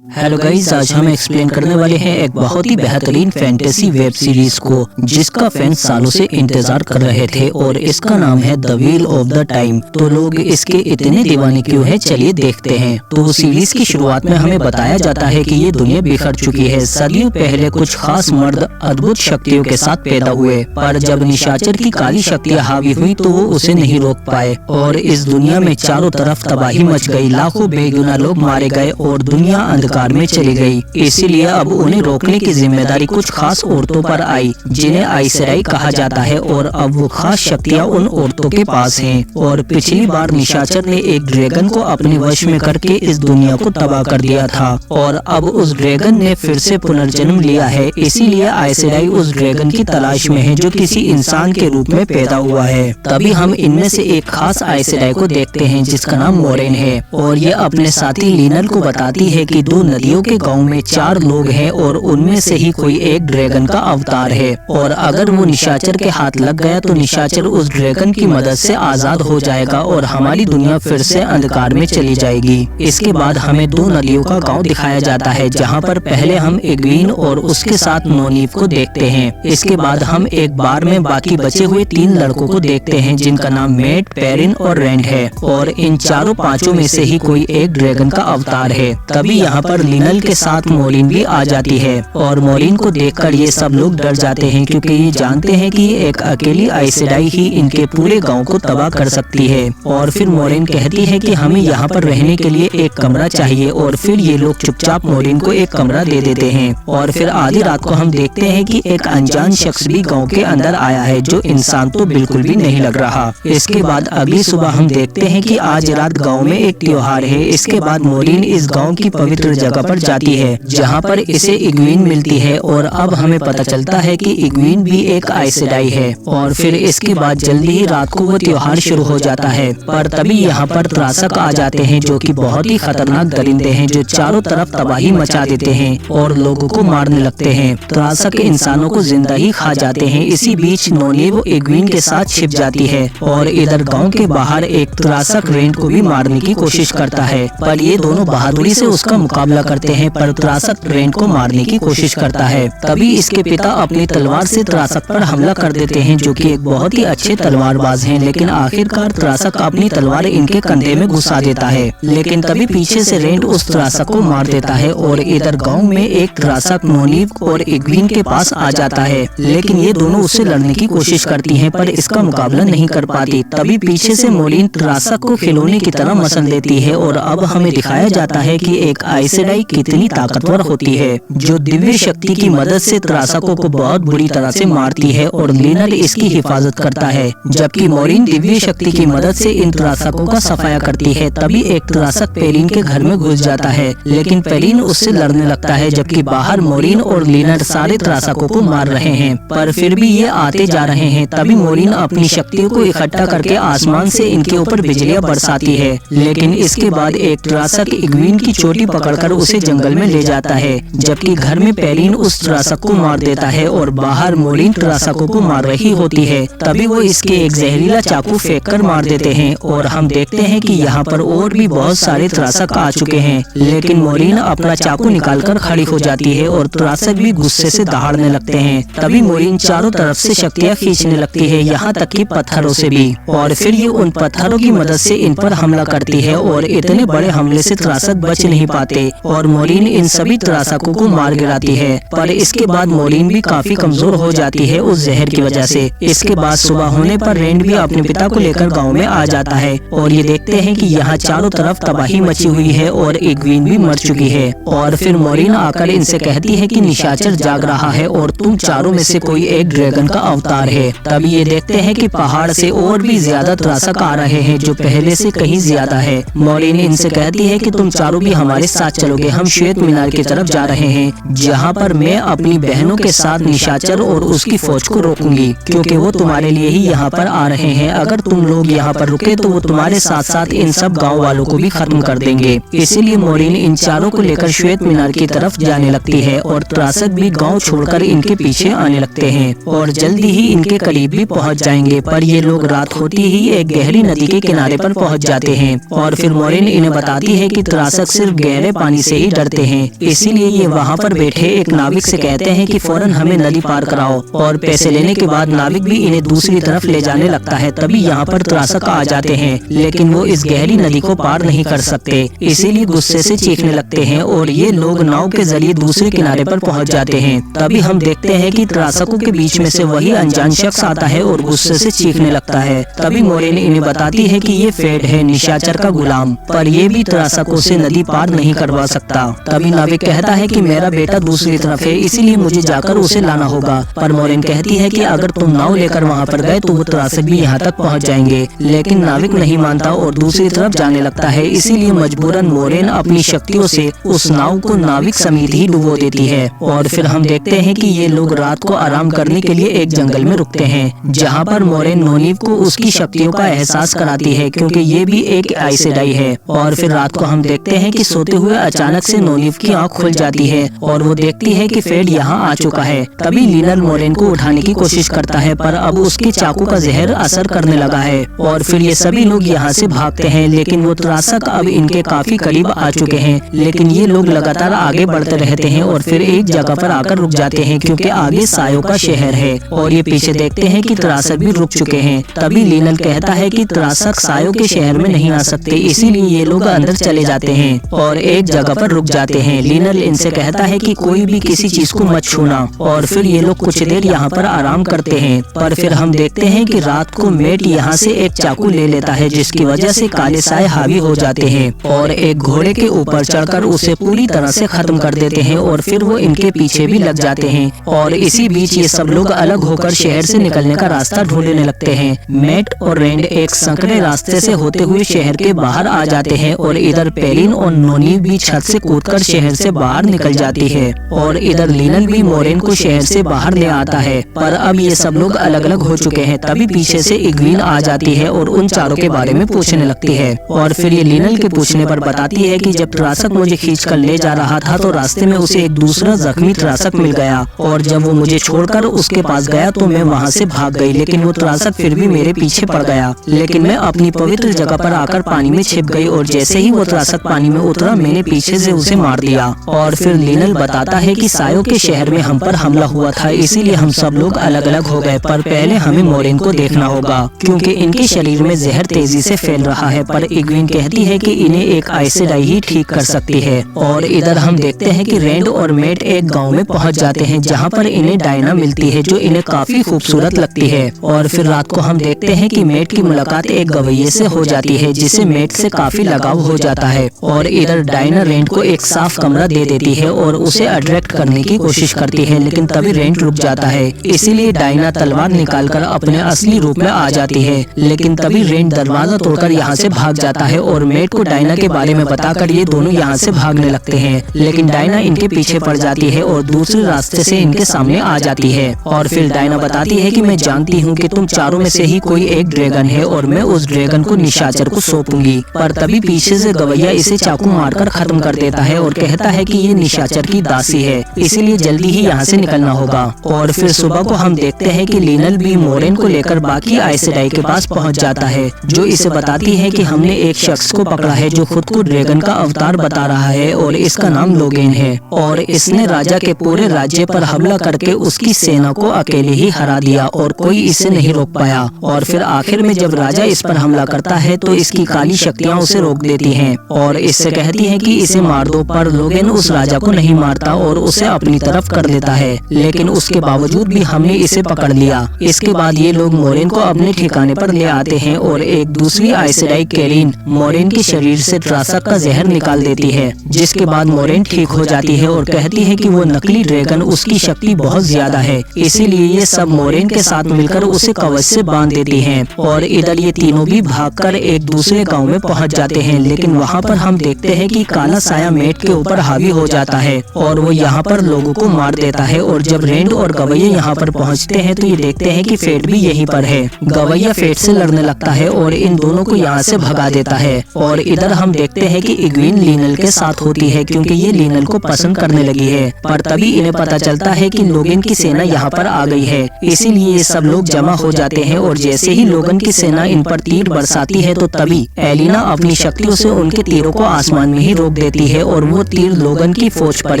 Hello guys, आज हम explain करने वाले हैं एक बहुत ही बेहतरीन फैंटेसी वेब सीरीज को जिसका फैंस सालों से इंतजार कर रहे थे और इसका नाम है the wheel of the time. तो लोग इसके इतने दीवाने क्यों हैं, चलिए देखते हैं। तो सीरीज की शुरुआत में हमें बताया जाता है कि ये दुनिया बिखर चुकी है। सदियों पहले कुछ खास मर्द अद्भुत शक्तियों के साथ पैदा हुए, पर जब निशाचर की काली शक्तियाँ हावी हुई तो वो उसे नहीं रोक पाए और इस दुनिया में चारों तरफ तबाही मच गई। लाखों बेगुनाह लोग मारे गए और दुनिया अंधकार में चली गई। इसीलिए अब उन्हें रोकने की जिम्मेदारी कुछ खास औरतों पर आई जिन्हें आइसराई कहा जाता है और अब वो खास शक्तियाँ उन औरतों के पास हैं। और पिछली बार निशाचर ने एक ड्रैगन को अपने वश में करके इस दुनिया को तबाह कर दिया था और अब उस ड्रैगन ने फिर से पुनर्जन्म लिया है। इसीलिए आइसराई उस ड्रैगन की तलाश में है जो किसी इंसान के रूप में पैदा हुआ है। तभी हम इनमें से एक खास आइसराई को देखते हैं जिसका नाम मोरेन है और ये अपने साथी लिनल को बताती है कि दो नदियों के गांव में 4 लोग हैं और उनमें से ही कोई एक ड्रैगन का अवतार है और अगर वो निशाचर के हाथ लग गया तो निशाचर उस ड्रैगन की मदद से आजाद हो जाएगा और हमारी दुनिया फिर से अंधकार में चली जाएगी। इसके बाद हमें 2 नदियों का गांव दिखाया जाता है जहां पर पहले हम एग्वीन और उसके साथ नोनीव को देखते हैं। इसके बाद हम एक बार में बाकी बचे हुए 3 लड़कों को देखते हैं जिनका नाम मेट, पेरिन और रैंड है और इन चारों पांचों में से ही कोई एक ड्रैगन का अवतार है। तभी यहाँ पर लिनल के साथ मोलिन भी आ जाती है और मोलिन को देखकर ये सब लोग डर जाते हैं क्योंकि ये जानते हैं कि एक अकेली आइसराई ही इनके पूरे गांव को तबाह कर सकती है। और फिर मोलिन कहती है कि हमें यहाँ पर रहने के लिए एक कमरा चाहिए और फिर ये लोग चुपचाप मोलिन को एक कमरा दे देते हैं। और फिर आधी रात को हम देखते हैं कि एक अनजान शख्स भी गाँव के अंदर आया है जो इंसान तो बिल्कुल भी नहीं लग रहा। इसके बाद अगली सुबह हम देखते हैं कि आज रात गाँव में एक त्योहार है। इसके बाद मोलिन इस गाँव की पवित्र जगह पर जाती है जहाँ पर इसे इग्वीन मिलती है और अब हमें पता चलता है कि इग्वीन भी एक आइसराई है। और फिर इसके बाद जल्दी ही रात को वो त्योहार शुरू हो जाता है, पर तभी यहाँ पर त्रासक आ जाते हैं जो कि बहुत ही खतरनाक दरिंदे हैं जो चारों तरफ तबाही मचा देते हैं और लोगों को मारने लगते हैं। त्रासक इंसानों को जिंदा ही खा जाते हैं। इसी बीच नोनीव इग्वीन के साथ छिप जाती है और इधर गाँव के बाहर एक त्रासक रेंट को भी मारने की कोशिश करता है, पर ये दोनों बहादुरी से उसका मुकाबला करते हैं पर त्रासक रेंट को मारने की कोशिश करता है। तभी इसके पिता अपनी तलवार से त्रासक पर हमला कर देते हैं जो कि एक बहुत ही अच्छे तलवारबाज हैं, लेकिन आखिरकार त्रासक अपनी तलवार इनके कंधे में घुसा देता है। लेकिन तभी पीछे से रेंट उस त्रासक को मार देता है और इधर गांव में एक त्रासक नोनीव और इग्वीन के पास आ जाता है, लेकिन ये दोनों उससे लड़ने की कोशिश करती हैं पर इसका मुकाबला नहीं कर पाती। तभी पीछे से मोलिन त्रासक को खिलौने की तरह मसल देती है और अब हमें दिखाया जाता है कि एक आइसराई कितनी ताकतवर होती है जो दिव्य शक्ति की मदद से त्रासकों को बहुत बुरी तरह से मारती है और लिनल इसकी हिफाजत करता है जबकि मोरिन दिव्य शक्ति की मदद से इन त्रासकों का सफाया करती है। तभी एक त्रासक पेलिन के घर में घुस जाता है, लेकिन पेलिन उससे लड़ने लगता है जबकि बाहर मोरिन और लिनल सारे त्रासकों को मार रहे हैं, पर फिर भी ये आते जा रहे हैं। तभी मोरिन अपनी शक्तियों को इकट्ठा करके आसमान से इनके ऊपर बिजलियां बरसाती है, लेकिन इसके बाद एक त्रासक इग्वीन की चोटी पकड़कर उसे जंगल में ले जाता है जबकि घर में पेलिन उस त्रासक को मार देता है और बाहर मोलिन त्रासकों को मार रही होती है। तभी वो इसके एक जहरीला चाकू फेंककर मार देते हैं और हम देखते हैं कि यहाँ पर और भी बहुत सारे त्रासक आ चुके हैं, लेकिन मोलिन अपना चाकू निकालकर खड़ी हो जाती है और त्रासक भी गुस्से से दहाड़ने लगते हैं। तभी मोलिन चारों तरफ से शक्तियाँ खींचने लगती है, यहाँ तक कि पत्थरों से भी, और फिर ये उन पत्थरों की मदद से इन पर हमला करती है और इतने बड़े हमले से त्रासक बच नहीं पाते और मोलिन इन सभी त्रासकों को मार गिराती है। पर इसके बाद मोलिन भी काफी कमजोर हो जाती है उस जहर की वजह से। इसके बाद सुबह होने पर रेंड भी अपने पिता को लेकर गांव में आ जाता है और ये देखते हैं कि यहाँ चारों तरफ तबाही मची हुई है और इग्वीन भी मर चुकी है। और फिर मोरिन आकर इनसे कहती है कि निशाचर जाग रहा है और तुम चारों में से कोई एक ड्रैगन का अवतार है। तभी ये देखते हैं कि पहाड़ से और भी ज्यादा त्रासक आ रहे हैं जो पहले से कहीं ज्यादा है। मोरिन इनसे कहती है कि तुम चारों भी हमारे साथ चलोगे, हम श्वेत मीनार की तरफ जा रहे हैं जहाँ पर मैं अपनी बहनों के साथ निशाचर और उसकी फौज को रोकूंगी क्योंकि वो तुम्हारे लिए ही यहाँ पर आ रहे हैं। अगर तुम लोग यहाँ पर रुके तो वो तुम्हारे साथ साथ इन सब गांव वालों को भी खत्म कर देंगे। इसीलिए मोरिन इन चारों को लेकर श्वेत मीनार की तरफ जाने लगती है और त्रासक भी गांव छोड़कर इनके पीछे आने लगते हैं और जल्दी ही इनके करीब भी पहुंच जाएंगे। पर ये लोग रात होती ही एक गहरी नदी के किनारे पर पहुंच जाते हैं और फिर मोरिन इन्हें बताती है कि त्रासक सिर्फ गहरे पानी से ही डरते हैं। इसीलिए ये वहाँ पर बैठे एक नाविक से कहते हैं कि फौरन हमें नदी पार कराओ, और पैसे लेने के बाद नाविक भी इन्हें दूसरी तरफ ले जाने लगता है। तभी यहाँ पर त्रासक आ जाते हैं, लेकिन वो इस गहरी नदी को पार नहीं कर सकते, इसीलिए गुस्से से चीखने लगते हैं और ये लोग नाव के जरिए दूसरे किनारे पर पहुँच जाते हैं। तभी हम देखते हैं कि त्रासकों के बीच में से वही अनजान शख्स आता है और गुस्से से चीखने लगता है। तभी मोरेन इन्हें बताती है कि ये फेड है, निशाचर का गुलाम, पर ये भी त्रासकों से नदी पार नहीं करवा सकता। तभी नाविक कहता है कि मेरा बेटा दूसरी तरफ है, इसीलिए मुझे जाकर उसे लाना होगा। पर मोरेन कहती है कि अगर तुम नाव लेकर वहाँ पर गए तो वो त्रासक भी यहाँ तक पहुँच जाएंगे, लेकिन नाविक नहीं मानता और दूसरी तरफ जाने लगता है। इसीलिए मजबूरन मोरेन अपनी शक्तियों से उस नाव को नाविक समेत ही डुबो देती है। और फिर हम देखते हैं कि ये लोग रात को आराम करने के लिए एक जंगल में रुकते हैं, जहाँ पर मोरेन नोनीव को उसकी शक्तियों का एहसास कराती है, क्योंकि ये भी एक आइसेडाई है। और फिर रात को हम देखते हैं कि सोते हुए अचानक से नोनीव की आंख खुल जाती है और वो देखती है कि फेड यहाँ आ चुका है। तभी लीनल मोरेन को उठाने की कोशिश करता है, पर अब उसके चाकू का जहर असर करने लगा है और फिर ये सभी लोग यहाँ से भागते हैं। लेकिन वो त्रासक अब इनके काफी करीब आ चुके हैं, लेकिन ये लोग लगातार आगे बढ़ते रहते हैं और फिर एक जगह पर आकर रुक जाते हैं, क्योंकि आगे सायों का शहर है। और ये पीछे देखते हैं कि त्रासक भी रुक चुके हैं। तभी लीनल कहता है कि त्रासक सायों के शहर में नहीं आ सकते, इसीलिए ये लोग अंदर चले जाते हैं और एक जगह पर रुक जाते हैं। लीनल इनसे कहता है कि कोई भी किसी चीज को मत छूना, और फिर ये लोग कुछ देर यहाँ पर आराम करते हैं। पर फिर हम देखते हैं कि रात को मेट यहाँ से एक चाकू ले लेता है, जिसकी वजह से काले साए हावी हो जाते हैं और एक घोड़े के ऊपर चढ़कर उसे पूरी तरह से खत्म कर देते हैं और फिर वो इनके पीछे भी लग जाते हैं। और इसी बीच ये सब लोग अलग होकर शहर से निकलने का रास्ता ढूंढने लगते हैं। मेट और रेंड एक संकरे रास्ते से होते हुए शहर के बाहर आ जाते हैं और इधर पेलिन और नोनीव भी छत से कूदकर शहर से बाहर निकल जाती है और इधर लीनल भी मोरेन को शहर से बाहर ले आता है। पर अब ये सब लोग अलग अलग हो चुके हैं। तभी पीछे से इग्वीन आ जाती है और उन चारों के बारे में पूछने लगती है और फिर ये लीनल के पूछने पर बताती है कि जब त्रासक मुझे खींचकर ले जा रहा था तो रास्ते में उसे एक दूसरा जख्मी त्रासक मिल गया, और जब वो मुझे छोड़कर उसके पास गया तो मैं वहाँ से भाग गई, लेकिन वो त्रासक फिर भी मेरे पीछे पड़ गया। लेकिन मैं अपनी पवित्र जगह पर आकर पानी में छिप गई और जैसे ही वो त्रासक पानी में उतरा मैंने पीछे से उसे मार दिया। और फिर लीनल बताता है कि सायों के शहर में हम पर हमला हुआ था, इसीलिए हम सब लोग अलग अलग हो गए, पर पहले हमें मोरेन को देखना होगा क्योंकि इनके शरीर में जहर तेजी से फैल रहा है। पर इग्वीन कहती है कि इन्हें एक आइसेडाई ही ठीक कर सकती है। और इधर हम देखते हैं कि रेंड और मेट एक गांव में पहुंच जाते हैं, जहां पर इन्हें डायना मिलती है जो इन्हें काफी खूबसूरत लगती है। और फिर रात को हम देखते हैं कि मेट की मुलाकात एक गवैये से हो जाती है, जिसे मेट से काफी लगाव हो जाता है। और इधर डायना रेंड को एक साफ कमरा दे देती है और उसे अट्रैक्ट करने की कोशिश करती है, लेकिन तभी रेंड रुक जाता है। इसीलिए डायना तलवार निकालकर अपने असली रूप में आ जाती है, लेकिन तभी रेंड दरवाजा तोड़कर यहाँ से भाग जाता है और मेट को डायना के बारे में बताकर ये दोनों यहाँ से भागने लगते हैं। लेकिन डायना इनके पीछे पड़ जाती है और दूसरे रास्ते से इनके सामने आ जाती है। और फिर डायना बताती है कि मैं जानती हूँ कि तुम चारों में से ही कोई एक ड्रैगन है और मैं उस ड्रैगन को निशाचर को सौंपूंगी। पर तभी पीछे से गवैया इसे चाकू मारकर खत्म कर देता है और कहता है कि ये निशाचर की दासी है, इसीलिए जल्दी ही यहाँ से निकलना होगा। और फिर सुबह को हम देखते हैं कि लीनल भी मोरेन को लेकर बाकी आइसेडाई के पास पहुँच जाता है, जो इसे बताती है कि हमने एक शख्स को पकड़ा है जो खुद को ड्रैगन का अवतार बता रहा है और इसका नाम लोगेन है, और इसने राजा के पूरे राज्य पर हमला करके उसकी सेना को अकेले ही हरा दिया और कोई इसे नहीं रोक पाया। और फिर आखिर में जब राजा इस पर हमला करता है तो इसकी काली शक्तियाँ उसे रोक देती हैं और इससे कहती हैं कि इसे मार दो, पर लोगेन उस राजा को नहीं मारता और उसे अपनी तरफ कर लेता है। लेकिन उसके बावजूद भी हमने इसे पकड़ लिया। इसके बाद ये लोग मोरेन को अपने ठिकाने पर ले आते हैं और एक दूसरी आइसेडाई केलिन मोरेन के शरीर से त्रासक का जहर निकाल देती है, जिसके बाद मोरेन ठीक हो जाती है और कहती है कि वो नकली ड्रैगन उसकी शक्ति बहुत ज्यादा है, इसीलिए ये सब मोरेन के साथ मिलकर उसे कवच से बांध देती हैं। और इधर ये तीनों भी भागकर एक दूसरे गांव में पहुंच जाते हैं, लेकिन वहां पर हम देखते हैं कि काला साया मेट के ऊपर हावी हो जाता है और वो यहाँ पर लोगों को मार देता है। और जब रेंड और गवैया यहाँ पर पहुँचते हैं तो ये देखते हैं कि फेट भी यहीं पर है। गवैया फेट से लड़ने लगता है और इन दोनों को यहाँ से भगा देता है। और इधर हम देखते हैं कि इग्वीन लीनल के साथ होती है, क्योंकि ये लीनल को पसंद करने लगी है। पर तभी इन्हें पता चलता है कि लोगेन की सेना यहाँ पर आ गई है, इसीलिए ये सब लोग जमा हो जाते हैं। और जैसे ही लोगेन की सेना इन पर तीर बरसाती है तो तभी एलिना अपनी शक्तियों से उनके तीरों को आसमान में ही रोक देती है और वो तीर लोगन की फौज पर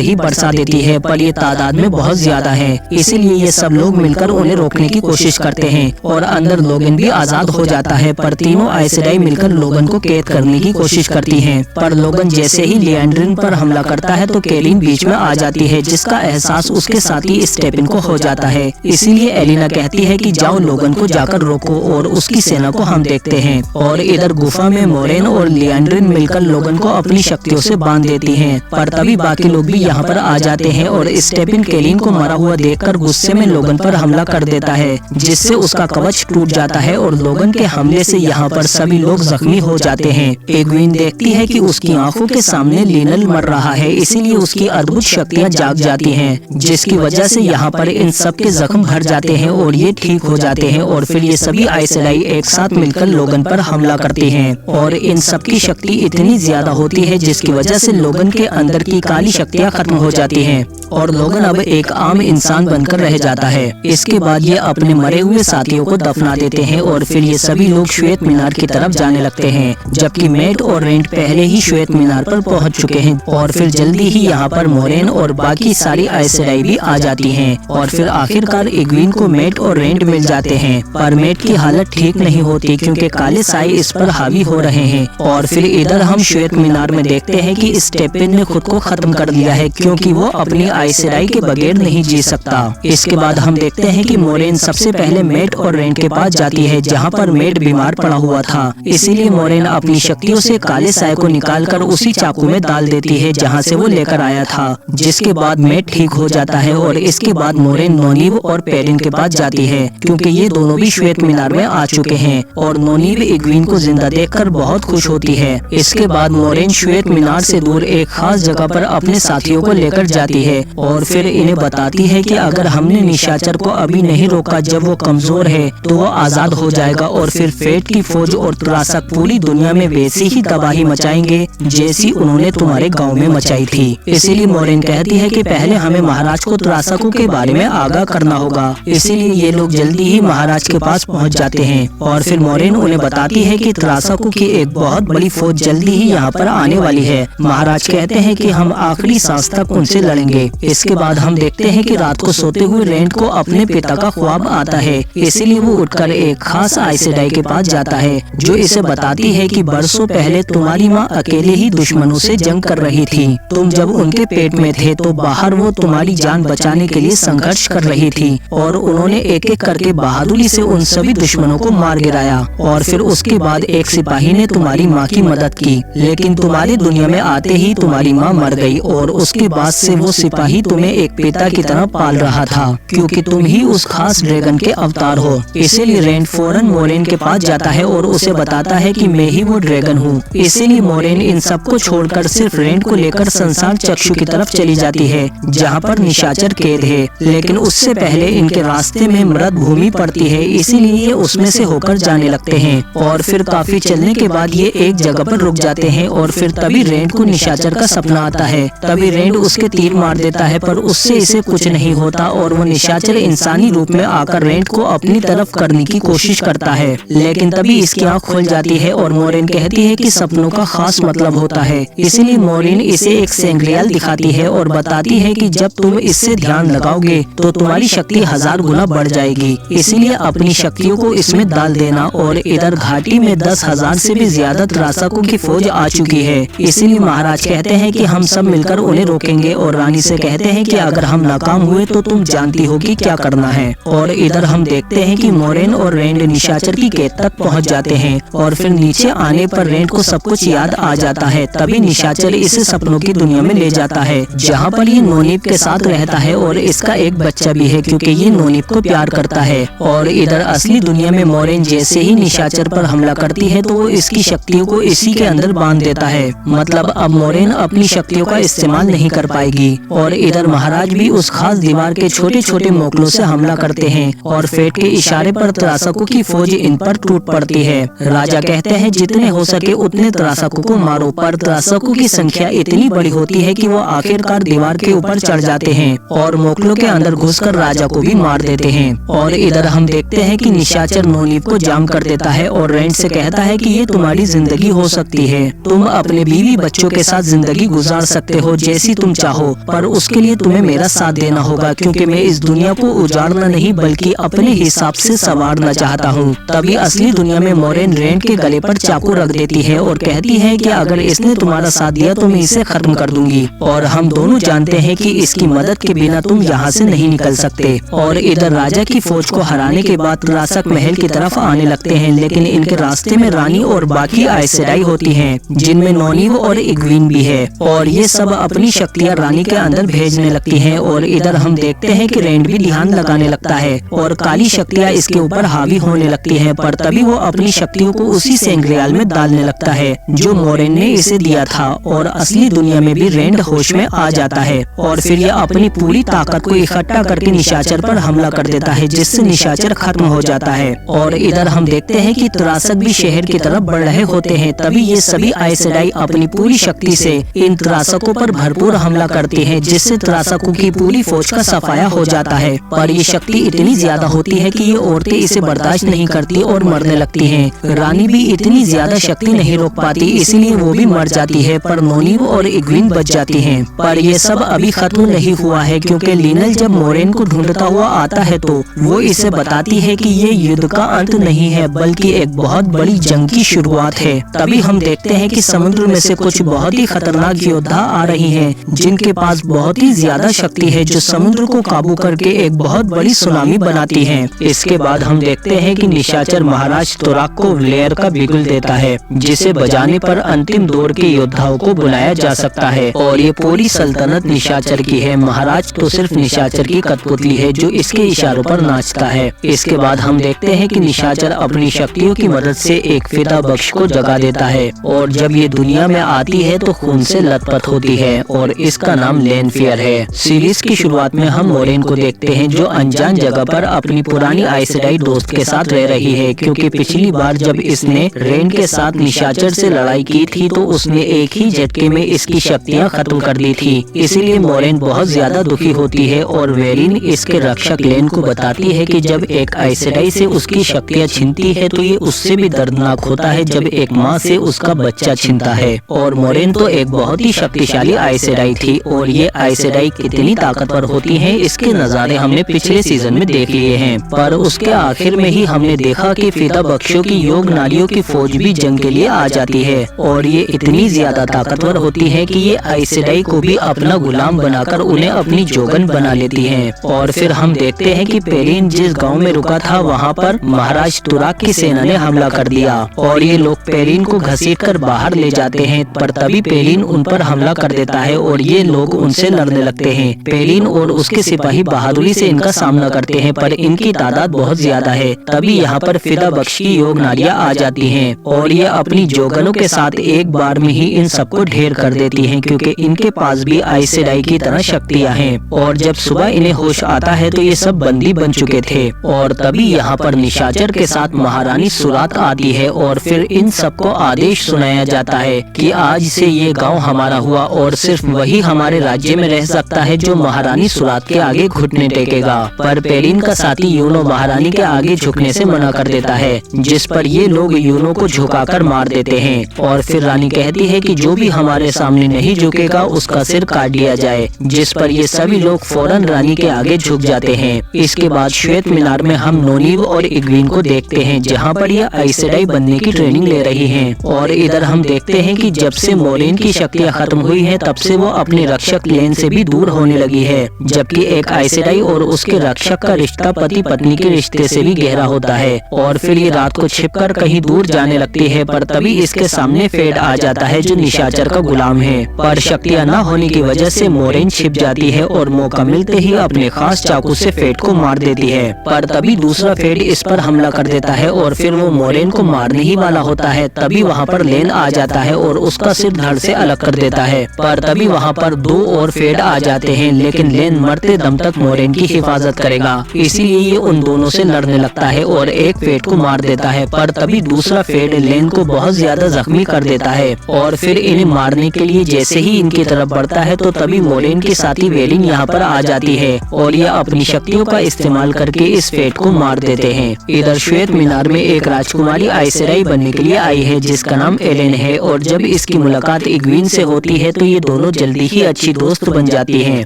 ही बरसा देती है, पर ये तादाद में बहुत ज्यादा है। इसीलिए ये सब लोग मिलकर उन्हें रोकने की कोशिश करते हैं और अंदर लोगन भी आजाद हो जाता है। पर तीनों आइसराई मिलकर लोगन को कैद करने की कोशिश करती हैं। पर लोगन जैसे ही लिएंड्रिन पर हमला करता है तो केलिन बीच में आ जाती है, जिसका एहसास उसके साथी स्टेपिन को हो जाता है। इसीलिए एलिना कहती है कि जाओ लोगन को जाकर रोको और उसकी सेना को हम देखते हैं। और इधर गुफा में मोरेन और लिएंड्रिन मिलकर लोगन को अपनी शक्तियों से बांध देती हैं। पर तभी बाकी लोग भी यहाँ पर आ जाते हैं और स्टेपिन केलिन को मरा हुआ देखकर गुस्से में लोगन पर हमला कर देता है, जिससे उसका कवच टूट जाता है और लोगन के हमले से यहाँ पर सभी लोग जख्मी हो जाते हैं। एग्विन देखती है कि उसकी आंखों के सामने लिनल मर रहा है, इसीलिए उसकी अद्भुत शक्तियाँ जाग जाती हैं, जिसकी वजह से यहाँ पर इन सब के जख्म भर जाते हैं और ये ठीक हो जाते हैं। और फिर ये सभी आइसराई एक साथ मिलकर लोगन पर हमला करते हैं और इन सब की शक्ति इतनी ज्यादा होती है जिसकी वजह से लोगन के अंदर की काली शक्तियाँ खत्म हो जाती हैं और लोगन अब एक आम इंसान बनकर रह जाता है। इसके बाद ये अपने मरे हुए साथियों को दफना देते हैं और फिर ये सभी लोग श्वेत मीनार की तरफ जाने लगते हैं, जबकि मेट और रेंट पहले ही श्वेत मीनार पर पहुंच चुके हैं। और फिर जल्दी ही यहाँ पर मोरेन और बाकी सारी आइसराई भी आ जाती हैं और फिर आखिरकार एग्विन को मेट और रेंट मिल जाते हैं। पर मेट की हालत ठीक नहीं होती क्योंकि काले साए इस पर हावी हो रहे हैं। और फिर इधर हम श्वेत मीनार में देखते हैं कि स्टेपिन ने खुद को खत्म कर लिया है क्योंकि वो अपनी आइसराई के बगैर नहीं जी सकता। इसके बाद हम देखते हैं कि मोरेन सबसे पहले मेट और रेंट के पास जाती है, जहाँ पर मेट बीमार पड़ा हुआ था। इसीलिए मोरेन अपनी शक्तियों से काले साए को निकालकर उसी चाकू में डाल देती है जहाँ से वो लेकर आया था, जिसके बाद मेट ठीक हो जाता है। और इसके बाद मोरेन नोनीब और पेरिन के पास जाती है क्योंकि ये दोनों भी श्वेत मीनार में आ चुके हैं और नोनीब एग्विन को जिंदा देखकर बहुत खुश होती है। इसके बाद मोरेन श्वेत मीनार से दूर एक खास जगह पर अपने साथियों को लेकर जाती है और फिर इन्हें बताती है कि अगर हमने निशाचर को अभी नहीं रोका, जब वो कमजोर है तो वो आजाद हो जाएगा और फिर फेट की फौज और त्रासक पूरी दुनिया में वैसी ही तबाही मचाएंगे जैसी उन्होंने तुम्हारे गांव में मचाई थी। इसीलिए मोरेन कहती है कि पहले हमें महाराज को त्रासकों के बारे में आगाह करना होगा। इसीलिए ये लोग जल्दी ही महाराज के पास पहुंच जाते हैं और फिर मोरेन उन्हें बताती है कि त्रासकों की एक बहुत बड़ी फौज जल्दी ही यहाँ पर आने वाली है। महाराज कहते हैं कि हम आखिरी सांस तक उनसे लड़ेंगे। इसके बाद हम देखते हैं कि रात को सोते हुए रेंट को अपने पिता का ख्वाब आता है, इसीलिए वो उठकर एक खास आइसराई के पास जाता है जो इसे बताती है कि बरसों पहले तुम्हारी माँ अकेले ही दुश्मनों से जंग कर रही थी। तुम जब उनके पेट में थे तो बाहर वो तुम्हारी जान बचाने के लिए संघर्ष कर रही थी और उन्होंने एक एक करके बहादुरी से उन सभी दुश्मनों को मार गिराया। और फिर उसके बाद एक सिपाही ने तुम्हारी माँ की मदद की, लेकिन तुम्हारी दुनिया में आते ही तुम्हारी माँ मर गई और उसके बाद से वो सिपाही तुम्हें एक पिता की तरह पाल रहा था क्योंकि तुम ही उस खास ड्रैगन के अवतार हो। इसीलिए रेंट फौरन मोरेन के पास जाता है और उसे बताता है कि मैं ही वो ड्रैगन हूँ। इसीलिए मोरेन इन सबको छोड़कर सिर्फ रेंट को लेकर संसार चक्षु की तरफ चली जाती है जहाँ पर निशाचर कैद है, लेकिन उससे पहले इनके रास्ते में मृत भूमि पड़ती है, इसीलिए उसमें से होकर जाने लगते हैं। और फिर काफी चलने के बाद ये एक जगह पर रुक जाते हैं और फिर तभी रेंट को निशाचर का सपना आता है। तभी रेंट उसके तीर मार देता है पर उससे इसे कुछ नहीं होता और वो निशाचर इंसानी रूप में आकर रेंट को अपनी तरफ करने की कोशिश करता है, लेकिन तभी इसकी आँख खुल जाती है और मोरेन कहती है कि सपनों का खास मतलब होता है। इसीलिए मोरेन इसे एक सेंग्रियल दिखाती है और बताती है कि जब तुम इससे ध्यान लगाओगे तो तुम्हारी शक्ति 1000 गुना बढ़ जाएगी, इसीलिए अपनी शक्तियों को इसमें डाल देना। और इधर घाटी में 10,000 से भी ज्यादा त्रासकों की फौज आ चुकी है, इसीलिए महाराज कहते हैं कि हम सब मिलकर उन्हें रोकेंगे और रानी से कहते हैं कि अगर हम नाकाम हुए तो तुम जानती होगी क्या करना है। और इधर हम देखते हैं कि मोरेन और रेंट निशाचर की कैद तक पहुंच जाते हैं और फिर नीचे आने पर रेंट को सब कुछ याद आ जाता है। तभी निशाचर इसे सपनों की दुनिया में ले जाता है जहाँ पर ये नोनीब के साथ रहता है और इसका एक बच्चा भी है क्योंकि ये नोनीब को प्यार करता है। और इधर असली दुनिया में मोरेन जैसे ही निशाचर पर हमला करती है तो वो इसकी शक्तियों को इसी के अंदर बांध देता है, मतलब अब मोरेन अपनी शक्तियों का इस्तेमाल नहीं कर पाएगी। और इधर महाराज भी उस खास दीवार के छोटे छोटे मोकलों से हमला करते हैं और फेट के इशारे पर त्रासकों की फौज इन पर टूट पड़ती है। राजा कहते हैं जितने हो सके उतने त्रासकों को मारो, पर त्रासकों की संख्या इतनी बड़ी होती है कि वो आखिरकार दीवार के ऊपर चढ़ जाते हैं और मोकलों के अंदर घुसकर राजा को भी मार देते हैं। और इधर हम देखते हैं कि निशाचर नोनीव को जाम कर देता है और रेंट से कहता है कि ये तुम्हारी जिंदगी हो सकती है, तुम अपने बीवी बच्चों के साथ जिंदगी गुजार सकते हो जैसी तुम चाहो, पर उसके लिए तुम्हें मेरा साथ देना होगा क्योंकि मैं इस दुनिया को उजाड़ना नहीं बल्कि अपने हिसाब से संवारना चाहता हूँ। तभी असली दुनिया में मोरेन रेंट के गले पर चाकू रख देती है और कहती है कि अगर इसने तुम्हारा साथ दिया तो मैं इसे खत्म कर दूंगी और हम दोनों जानते हैं कि इसकी मदद के बिना तुम यहाँ से नहीं निकल सकते। और इधर राजा की फौज को हराने के बाद त्रासक महल की तरफ आने लगते हैं, लेकिन इनके रास्ते में रानी और बाकी आइस सेडाई होती हैं, जिनमें नोनीव और इग्वीन भी है, और ये सब अपनी शक्तियाँ रानी के अंदर भेजने लगती हैं। और इधर हम देखते हैं कि रेंट भी ध्यान लगाने लगता है और काली शक्तियाँ इसके ऊपर हावी होने लगती हैं, पर तभी वो अपनी शक्तियों को उसी सेंग्रियाल में डालने लगता है जो मोरेन ने इसे दिया था और असली दुनिया में भी रेंट होश में आ जाता है और फिर ये अपनी पूरी ताकत को इकट्ठा करके निशाचर पर हमला कर देता है, जिससे निशाचर खत्म हो जाता है। और इधर हम देखते हैं कि त्रासक भी शहर की तरफ बढ़ रहे होते हैं। तभी ये सभी आइस सेडाई अपनी पूरी शक्ति से इन त्रासकों पर भरपूर हमला करती हैं, जिससे त्रासकों की पूरी फौज का सफाया हो जाता है। पर ये शक्ति इतनी ज्यादा होती है कि ये औरतें इसे बर्दाश्त नहीं करती और मरने लगती हैं। रानी भी इतनी ज्यादा शक्ति नहीं रोक पाती, इसीलिए वो भी मर जाती है, पर नोनीव और इग्वीन बच जाती हैं। पर ये सब अभी खत्म नहीं हुआ है क्योंकि लिनल जब मोरेन को ढूंढता हुआ आता है तो वो इसे बताती है कि ये युद्ध का अंत नहीं है बल्कि एक बहुत बड़ी जंग की शुरुआत है। तभी हम देखते हैं कि समुद्र में से कुछ बहुत ही खतरनाक योद्धा आ रही हैं, जिनके पास बहुत ही ज्यादा शक्ति है, जो समुद्र को काबू करके एक बहुत बड़ी सुनामी बनाती है। इसके बाद हम देखते हैं कि निशाचर महाराज तुराक को लेयर का बिगुल देता है, जिसे बजाने पर अंतिम दौर के योद्धाओं को बुलाया जा सकता है और ये पूरी सल्तनत निशाचर की है। महाराज तो सिर्फ निशाचर की कठपुतली है जो इसके इशारों पर नाचता है। इसके बाद हम देखते हैं कि निशाचर अपनी शक्तियों की मदद से एक फिदा बख्श को जगा देता है और जब ये दुनिया में आती है तो खून से लथपथ होती है और इसका नाम लेनफियर है। सीरीज की शुरुआत में हम मोरेन को देखते हैं जो अनजान जगह पर अपनी पुरानी आइस सेडाई दोस्त के साथ रह रही है, क्योंकि पिछली बार जब इसने रेन के साथ निशाचर से लड़ाई की थी तो उसने एक ही झटके में इसकी शक्तियाँ खत्म कर दी थी। इसीलिए मोरेन बहुत ज्यादा दुखी होती है और वेरिन इसके रक्षक लेन को बताती है कि जब एक आइस सेडाई से उसकी शक्तियाँ छिनती है तो ये उससे भी दर्दनाक होता है जब एक माँ से उसका बच्चा छिनता है। और मोरेन तो एक बहुत ही शक्तिशाली आइस सेडाई थी और ये आइस सेडाई कितनी ताकतवर होती है इसके नजारे हमने पिछले सीजन में देख लिए हैं, पर उसके आखिर में ही हमने देखा कि फिदा बख्शों की योग नारियों की फौज भी जंग के लिए आ जाती है और ये इतनी ज्यादा ताकतवर होती है कि ये आइस सेडाई को भी अपना गुलाम बनाकर उन्हें अपनी जोगन बना लेती है। और फिर हम देखते हैं कि पेरिन जिस गांव में रुका था वहां पर महाराज तुराक की सेना ने हमला कर दिया और ये लोग पेरिन को घसीटकर बाहर ले जाते हैं, पर तभी पेरिन उन पर हमला कर देता है और ये लोग उनसे लड़ने लगते हैं। पेरिन और उसके सिपाही बहादुरी से इनका सामना करते हैं, पर इनकी तादाद बहुत ज्यादा है। तभी यहाँ पर फिदा बख्श की योग नारियां आ जाती हैं और ये अपनी जोगनों के साथ एक बार में ही इन सबको ढेर कर देती हैं, क्योंकि इनके पास भी आइस सेडाई की तरह शक्तियाँ हैं। और जब सुबह इन्हें होश आता है तो ये सब बंदी बन चुके थे और तभी यहाँ पर निशाचर के साथ महारानी सुरात आती है और फिर इन सबको आदेश सुनाया जाता है कि आज से ये गांव हमारा हुआ और सिर्फ वही हमारे राज्य में रह सकता है जो महारानी सुरात के आगे घुटने टेकेगा। पर पेरिन का साथी यूनो महारानी के आगे झुकने से मना कर देता है, जिस पर ये लोग यूनो को झुकाकर मार देते हैं और फिर रानी कहती है कि जो भी हमारे सामने नहीं झुकेगा उसका सिर काट दिया जाए, जिस पर ये सभी लोग फौरन रानी के आगे झुक जाते हैं। इसके बाद श्वेत मीनार में हम नोनीव और इग्वीन को देखते हैं जहाँ पर ये आइस सेडाई बनने की ट्रेनिंग ले रही हैं। और इधर हम देखते हैं कि जब से मोरेन की शक्तियाँ खत्म हुई हैं तब से वो अपने रक्षक लेन से भी दूर होने लगी है, जबकि एक आइस सेडाई और उसके रक्षक का रिश्ता पति पत्नी के रिश्ते से भी गहरा होता है। और फिर ये रात को छिपकर कहीं दूर जाने लगती है, पर तभी इसके सामने फेड आ जाता है जो निशाचर का गुलाम है। पर शक्तियाँ न होने की वजह से मोरेन छिप जाती है और मौका मिलते ही अपने खास चाकू से फेड को मार देती है। पर तभी दूसरा फेड इस पर हमला कर देता है और फिर वो मोरेन को मारने ही वाला होता है। तभी वहाँ पर लेन आ जाता है और उसका सिर धड़ से अलग कर देता है। पर तभी वहाँ पर दो और फेड आ जाते हैं, लेकिन लेन मरते दम तक मोरेन की हिफाजत करेगा, इसीलिए ये उन दोनों से लड़ने लगता है और एक फेड को मार देता है। पर तभी दूसरा फेड लेन को बहुत ज्यादा जख्मी कर देता है और फिर इन्हें मारने के लिए जैसे ही इनकी तरफ बढ़ता है तो तभी मोरेन के साथी वेलिन यहाँ पर आ जाती है और यह अपनी शक्तियों का इस्तेमाल करके इस फेड को मार देते हैं। इधर श्वेत मीनार में एक राजकुमारी आइसेराई बनने के लिए आई है जिसका नाम एलेन है, और जब इसकी मुलाकात इग्वीन से होती है तो ये दोनों जल्दी ही अच्छी दोस्त बन जाती हैं।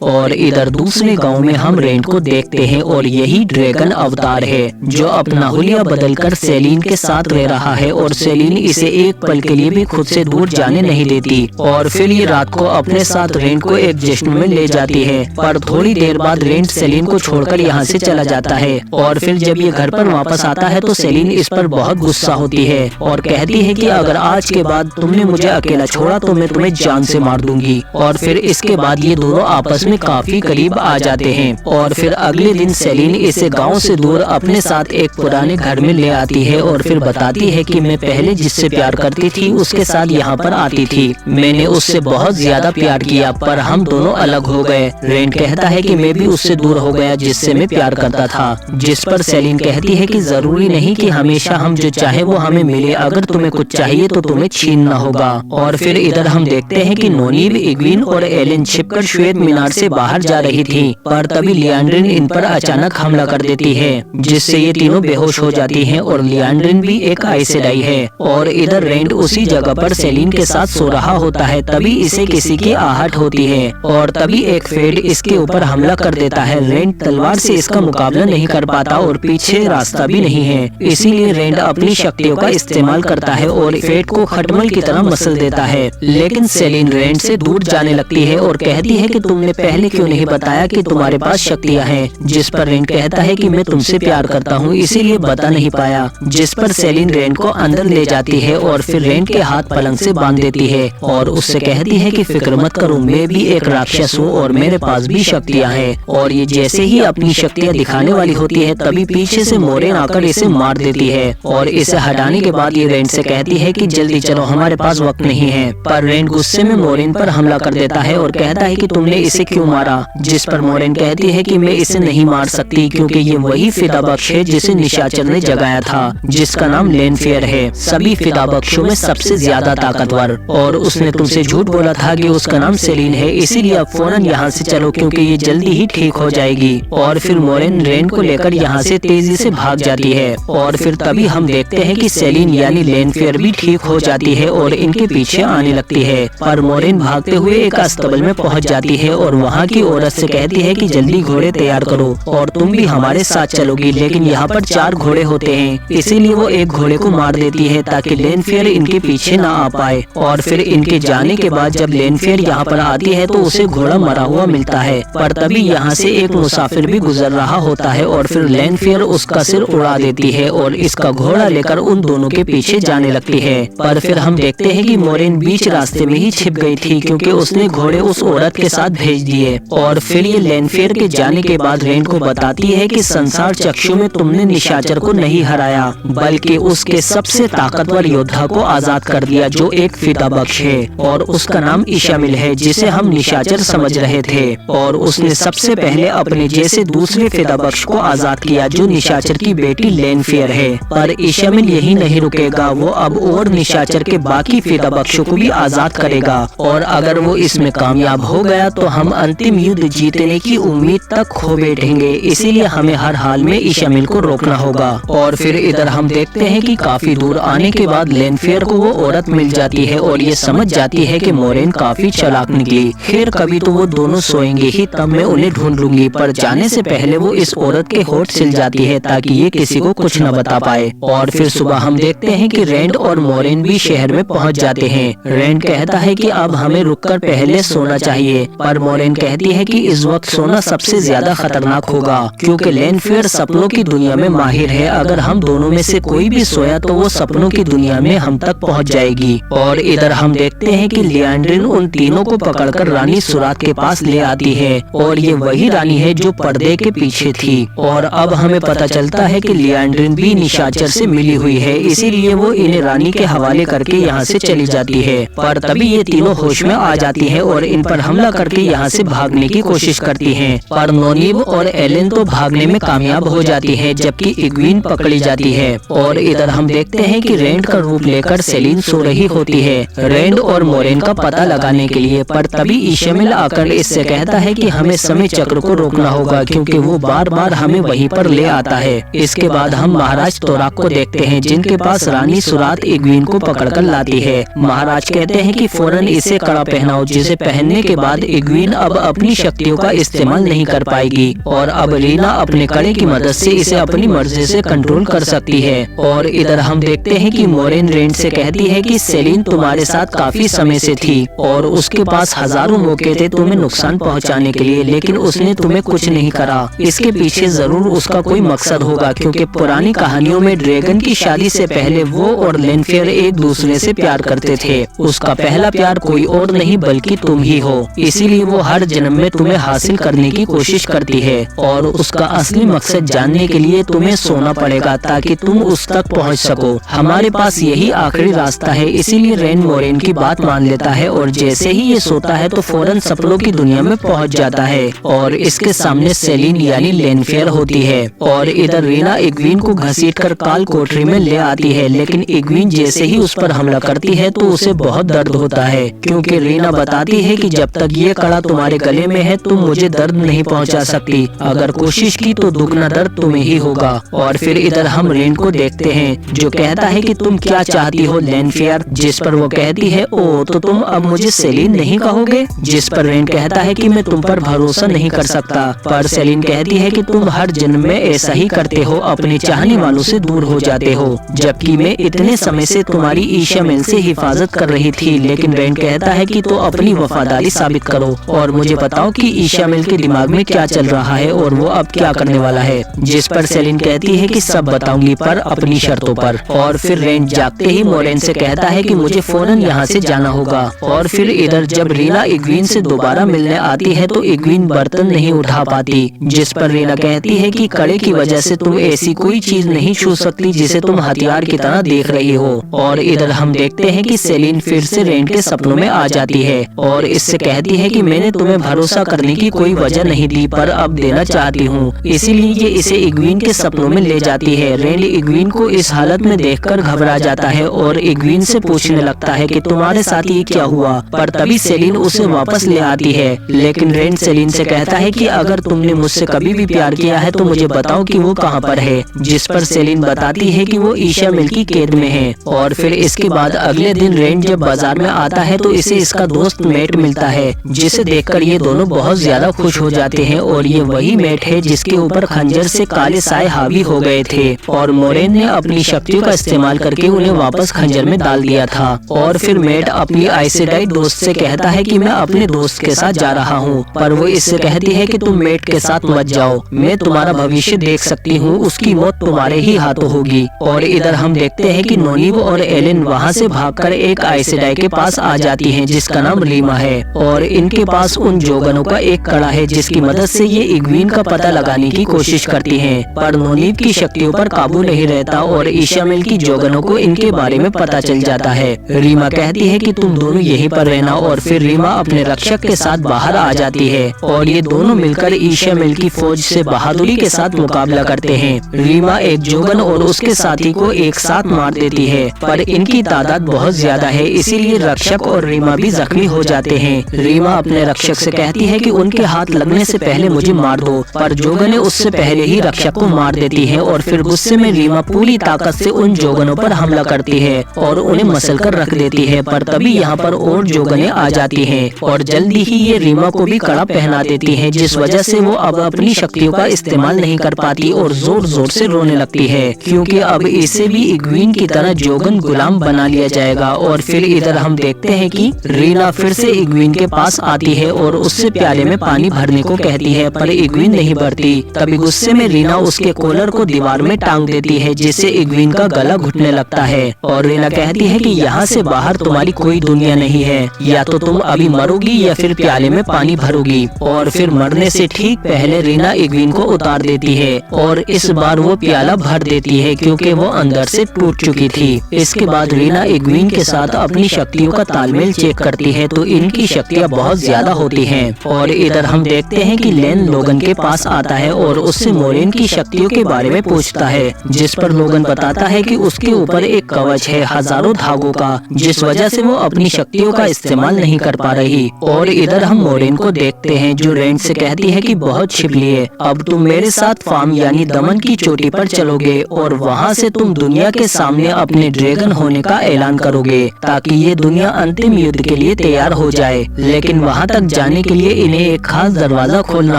और इधर दूसरे गांव में हम रेन को देखते हैं और यही ड्रैगन अवतार है जो अपना हुलिया बदलकर सेलिन के साथ रह रहा है और सेलिन इसे एक पल के लिए भी खुद से दूर जाने नहीं देती। और फिर ये रात को अपने साथ रेन को एक जश्न में ले जाती है, पर थोड़ी देर बाद रेन सेलिन को छोड़कर यहाँ से चला जाता है। और फिर जब ये घर पर वापस आता है तो सेलिन इस पर बहुत गुस्सा होती है और कहती है कि अगर आज के बाद तुमने मुझे अकेला छोड़ा तो मैं तुम्हें जान से मार दूंगी। और फिर इसके बाद ये दोनों आपस में काफी करीब आ जाते हैं। और फिर अगले दिन सेलिन इसे गांव से दूर अपने साथ एक पुराने घर में ले आती है और फिर बताती है कि मैं पहले जिससे प्यार करती थी उसके साथ यहाँ पर आती थी, मैंने उससे बहुत ज्यादा प्यार किया पर हम दोनों अलग हो गए। रेन कहता है कि मैं भी उससे दूर हो गया जिससे मैं प्यार करता था, जिस पर सेलिन कहती है कि जरूरी नहीं कि हमेशा हम जो चाहे वो हमें मिले, अगर तुम्हें कुछ चाहिए तो तुम्हें छीनना होगा। और फिर इधर हम देखते हैं कि नोनीब, इग्वीन और एलेन छिपकर श्वेत मीनार से बाहर जा रही थी, पर तभी लियांड्रिन इन पर अचानक हमला कर देती है जिससे ये तीनों बेहोश हो जाती हैं और लियांड्रिन भी एक आइसेराई है। और इधर रेंड उसी जगह पर सेलिन के साथ सो रहा होता है, तभी इसे किसी की आहट होती है और तभी एक फेड इसके ऊपर हमला कर देता है। रेंड तलवार से इसका मुकाबला नहीं कर पाता और पीछे रास्ता भी नहीं है, इसीलिए रेंड अपनी शक्तियों का इस्तेमाल करता है और फेड को खटमल की तरह मसल देता है। लेकिन सेलिन रेंड से दूर जाने लगती है और कहती है कि तुमने पहले क्यों नहीं बताया कि तुम्हारे पास शक्तियाँ हैं, जिस पर रेंड कहता है कि मैं तुमसे प्यार करता हूँ इसीलिए बता नहीं पाया, जिस पर सेलिन रेंड को अंदर ले जाती है और फिर रेंड के हाथ पलंग से बांध देती है और उससे कहती है कि फिक्र मत करो, मैं भी एक राक्षस हूँ और मेरे पास भी शक्तियाँ हैं। और ये जैसे ही अपनी शक्तियाँ दिखाने वाली होती है तभी पीछे से मोरेन आकर इसे मार देती है और इसे हटाने के बाद ये रेंड से कहती है कि जल्दी चलो, हमारे पास वक्त नहीं है। पर रेंड गुस्से में मोरेन पर हमला कर देता है और कहता है कि तुमने इसे क्यों मारा, जिस पर मोरेन कहती है कि मैं इसे नहीं मार सकती क्योंकि ये वही फिदा बख्श है जिसे निशाचर ने जगाया था, जिसका नाम लेनफेयर है, सभी फिदा बख्शों में सबसे ज्यादा ताकतवर। और उसने तुमसे झूठ बोला था कि उसका नाम सेलिन है, इसीलिए अब फौरन यहाँ से चलो क्योंकि ये जल्दी ही ठीक हो जाएगी। और फिर मोरेन रेंड को लेकर यहाँ से तेजी से भाग जाती है और फिर तभी हम देखते हैं कि सेलिन यानी लेनफेयर भी ठीक हो जाती है और इनके पीछे आने लगती है। पर मोरेन भागते हुए एक अस्तबल में पहुँच जाती है और वहाँ की औरत से कहती है कि जल्दी घोड़े तैयार करो और तुम भी हमारे साथ चलोगी, लेकिन यहाँ पर 4 घोड़े होते हैं, इसीलिए वो एक घोड़े को मार देती है ताकि लेनफेयर इनके पीछे न आ पाए। और फिर इनके जाने के बाद जब लेनफेयर यहाँ पर आती है तो उसे घोड़ा मरा हुआ मिलता है, पर तभी यहाँ से एक मुसाफिर भी गुजर रहा होता है और फिर लेनफेयर उसका सिर उड़ा देती है और इसका घोड़ा लेकर उन दोनों के पीछे जाने लगती है। पर फिर हम देखते हैं कि मोरेन बीच रास्ते में ही छिप गई थी क्योंकि उसने घोड़े उस औरत के साथ भेज दिए। और फिर ये लेनफेयर के जाने के बाद रेंड को बताती है कि संसार चक्षु में तुमने निशाचर को नहीं हराया बल्कि उसके सबसे ताकतवर योद्धा को आजाद कर दिया जो एक फिदा बख्श है और उसका नाम इशामिल है जिसे हम निशाचर समझ रहे थे। और उसने सबसे पहले अपने जैसे दूसरे फिदा बख्श को आजाद किया जो निशाचर की बेटी लेनफेयर है। पर इशामिल यही नहीं रुकेगा, वो अब और निशाचर के बाकी फिदा बख्शों को भी आजाद करेगा और अगर वो इसमें कामयाब हो गया तो हम अंतिम युद्ध जीतने की उम्मीद तक खो बैठेंगे, इसीलिए हमें हर हाल में इशामिल को रोकना होगा। और फिर इधर हम देखते हैं कि काफी दूर आने के बाद लेनफेयर को वो औरत मिल जाती है और ये समझ जाती है कि मोरेन काफी चालाक निकली, खैर कभी तो वो दोनों सोएंगे ही तब मैं उन्हें ढूंढ लूंगी। पर जाने से पहले वो इस औरत के होठ सिल जाती है ताकि ये किसी को कुछ न बता पाए। और फिर सुबह हम देखते हैं कि रेंड और मोरेन भी शहर में पहुंच जाते हैं। रेंड कहता है कि अब हमें रुककर पहले सोना चाहिए, पर मोरेन कहती है कि इस वक्त सोना सबसे ज्यादा खतरनाक होगा क्योंकि लेनफेयर सपनों की दुनिया में माहिर है, अगर हम दोनों में से कोई भी सोया तो वो सपनों की दुनिया में हम तक पहुंच जाएगी। और इधर हम देखते हैं कि लियांड्रिन उन तीनों को पकड़कर रानी सुरात के पास ले आती है और ये वही रानी है जो पर्दे के पीछे थी। और अब हमें पता चलता है कि लियांड्रिन भी निशाचर से मिली हुई है, इसीलिए वो इन्हें रानी के हवाले करके यहाँ से चली जाती है। पर तभी ये तीनों होश में आ जाती है और इन पर हमला करके यहाँ से भागने की कोशिश करती हैं, पर नोनीव और एलेन तो भागने में कामयाब हो जाती हैं, जबकि इग्वीन पकड़ी जाती है। और इधर हम देखते हैं कि रैंड का रूप लेकर सेलिन सो रही होती है रैंड और मोरेन का पता लगाने के लिए, पर तभी इशामिल आकर इससे कहता है कि हमें समय चक्र को रोकना होगा क्योंकि वो बार बार हमें वहीं पर ले आता है। इसके बाद हम महाराज तोराक को देखते हैं, जिनके पास रानी सुरात इग्वीन को पकड़कर लाती है। महाराज कहते हैं कि फौरन इसे कड़ा पहनाओ, जिसे पहनने के बाद इग्वीन अब अपनी शक्तियों का इस्तेमाल नहीं कर पाएगी और अब रीना अपने कड़े की मदद से इसे अपनी मर्जी से कंट्रोल कर सकती है। और इधर हम देखते हैं कि मोरेन रैंड से कहती है कि सेलिन तुम्हारे साथ काफी समय से थी और उसके पास हजारों मौके थे तुम्हें नुकसान पहुंचाने के लिए, लेकिन उसने तुम्हें कुछ नहीं करा। इसके पीछे जरूर उसका कोई मकसद होगा, क्योंकि पुरानी कहानियों में ड्रैगन की शादी से पहले वो और लेनफेयर एक दूसरे से प्यार करते थे। उसका पहला प्यार कोई और नहीं बल्कि तुम ही हो, इसीलिए वो हर जन्म में तुम्हें हासिल करने की कोशिश करती है और उसका असली मकसद जानने के लिए तुम्हें सोना पड़ेगा ताकि तुम उस तक पहुंच सको। हमारे पास यही आखिरी रास्ता है। इसीलिए रैंड मोरेन की बात मान लेता है और जैसे ही ये सोता है तो फौरन सपनों की दुनिया में पहुंच जाता है और इसके सामने सेलिन यानी लेनफेयर होती है। और इधर रीना इग्वीन को घसीटकर काल कोठरी में ले आती है, लेकिन इग्वीन जैसे ही उस पर हमला करती है तो उसे बहुत दर्द होता है, क्योंकि रीना बताती है कि जब तक ये कड़ा तुम्हारे गले में है तुम मुझे दर्द नहीं पहुंचा सकती, अगर कोशिश की तो दुगना दर्द तुम्हें ही होगा। और फिर इधर हम रैंड को देखते हैं जो कहता है कि तुम क्या चाहती हो लेनफेयर, जिस पर वो कहती है ओ तो तुम अब मुझे सेलिन नहीं कहोगे, जिस पर रैंड कहता है कि मैं तुम पर भरोसा नहीं कर सकता। पर सेलिन कहती है कि तुम हर जन्म में ऐसा ही करते हो, अपने चाहने वालों से दूर हो जाते हो, जबकि मैं इतने समय से तुम्हारी इशामिल से हिफाजत कर रही थी। लेकिन रैंड कहता है कि तो अपनी वफादारी साबित करो और मुझे बताओ कि इशामिल के दिमाग में क्या चल रहा है और वो अब क्या करने वाला है, जिस पर सेलिन कहती है कि सब बताऊंगी पर अपनी शर्तों पर। और फिर रैंड जागते ही मोरेन से कहता है कि मुझे फौरन यहाँ से जाना होगा। और फिर इधर जब रीना इग्वीन से दोबारा मिलने आती है तो इग्वीन बर्तन नहीं उठा पाती, जिस पर रीना कहती है कि कड़े की वजह से तुम ऐसी कोई चीज नहीं छू सकती जिसे तुम हथियार की तरह देख रही हो। और इधर हम देखते हैं कि सेलिन फिर से रैंड के सपनों में आ जाती है और इससे कहती है कि मैंने तुम्हें भरोसा करने की कोई वजह नहीं दी पर अब देना चाहती हूँ, इसीलिए ये इसे इग्वीन के सपनों में ले जाती है। रैंड इग्वीन को इस हालत में देखकर घबरा जाता है और इग्वीन से पूछने लगता है कि तुम्हारे साथ ये क्या हुआ, पर तभी सेलिन उसे वापस ले आती है। लेकिन रैंड सेलिन से कहता है कि अगर तुमने मुझसे कभी भी प्यार किया है तो मुझे बताओ कि वो कहाँ पर है, जिस पर सेलिन बताती है कि वो इशामिल की कैद में है। और फिर इसके बाद अगले दिन रैंड जब बाजार में आता है तो इसे इसका दोस्त मैट मिलता है, जिसे देखकर ये दोनों बहुत ज्यादा खुश हो जाते हैं और ये वही मैट है जिसके ऊपर खंजर से काले साए हावी हो गए थे और मोरेन ने अपनी शक्तियों का इस्तेमाल करके उन्हें वापस खंजर में डाल दिया था। और फिर मैट अपनी आइसेडाइट दोस्त से कहता है कि मैं अपने दोस्त के साथ जा रहा हूँ, पर वो इससे कहती है कि तुम मैट के साथ मत जाओ, मैं तुम्हारा भविष्य देख सकती हूँ, उसकी मौत तुम्हारे ही हाथों होगी। और इधर हम देखते हैं कि नोनीव और एलेन वहाँ से भागकर एक आइसेडाई के पास आ जाती हैं, जिसका नाम रीमा है और इनके पास उन जोगनों का एक कड़ा है जिसकी मदद से ये इग्वीन का पता लगाने की कोशिश करती हैं, पर नोनीव की शक्तियों पर काबू नहीं रहता और इशामिल की जोगनों को इनके बारे में पता चल जाता है। रीमा कहती है कि तुम दोनों यहीं पर रहना और फिर रीमा अपने रक्षक के साथ बाहर आ जाती है और ये दोनों मिलकर इशामिल की फौज से बहादुरी के साथ मुकाबला करते हैं। रीमा एक जोगन और उसके साथी को एक साथ मार देती है, पर इनकी तादाद बहुत ज्यादा है, इसीलिए रक्षक और रीमा भी जख्मी हो जाते हैं। रीमा अपने रक्षक से कहती है कि उनके हाथ लगने से पहले मुझे मार दो, पर जोगने उससे पहले ही रक्षक को मार देती है और फिर गुस्से में रीमा पूरी ताकत से उन जोगनों पर हमला करती है और उन्हें मसल कर रख देती है। पर तभी यहाँ पर और जोगने आ जाती हैं और जल्दी ही ये रीमा को भी कड़ा पहना देती हैं, जिस वजह से वो अब अपनी शक्तियों का इस्तेमाल नहीं कर पाती और जोर जोर से रोने लगती है, क्योंकि अब इसे भी इग्वीन की तरह जोगन गुलाम बना लिया जाएगा। और फिर इधर हम देखते हैं कि रीना फिर से इग्वीन के पास आती है और उससे प्याले में पानी भरने को कहती है, पर इग्वीन नहीं भरती। तभी गुस्से में रीना उसके कॉलर को दीवार में टांग देती है, जिससे इग्वीन का गला घुटने लगता है और रीना कहती है कि यहाँ से बाहर तुम्हारी कोई दुनिया नहीं है, या तो तुम अभी मरोगी या फिर प्याले में पानी भरोगी। और फिर मरने से ठीक पहले रीना इग्वीन को उतार देती है और इस बार वो प्याला भर देती है क्योंकि वो अंदर से टूट चुकी थी। इसके बाद रीना इग्वीन के साथ अपनी शक्तियों का तालमेल चेक करती है तो इनकी शक्तियाँ शक्तियाँ बहुत ज्यादा होती हैं। और इधर हम देखते हैं कि लेन लोगन के पास आता है और उससे मोरेन की शक्तियों के बारे में पूछता है, जिस पर लोगन बताता है कि उसके ऊपर एक कवच है हजारों धागों का, जिस वजह से वो अपनी शक्तियों का इस्तेमाल नहीं कर पा रही। और इधर हम मोरेन को देखते हैं जो रेंड से कहती है कि बहुत छिप लिए, अब तुम मेरे साथ फार्म यानी दमन की चोटी पर चलोगे और वहाँ से तुम दुनिया के सामने अपने ड्रैगन होने का ऐलान करोगे ताकि ये दुनिया अंतिम युद्ध के लिए तैयार हो जाए। लेकिन वहाँ तक जाने के लिए इन्हें एक खास दरवाजा खोलना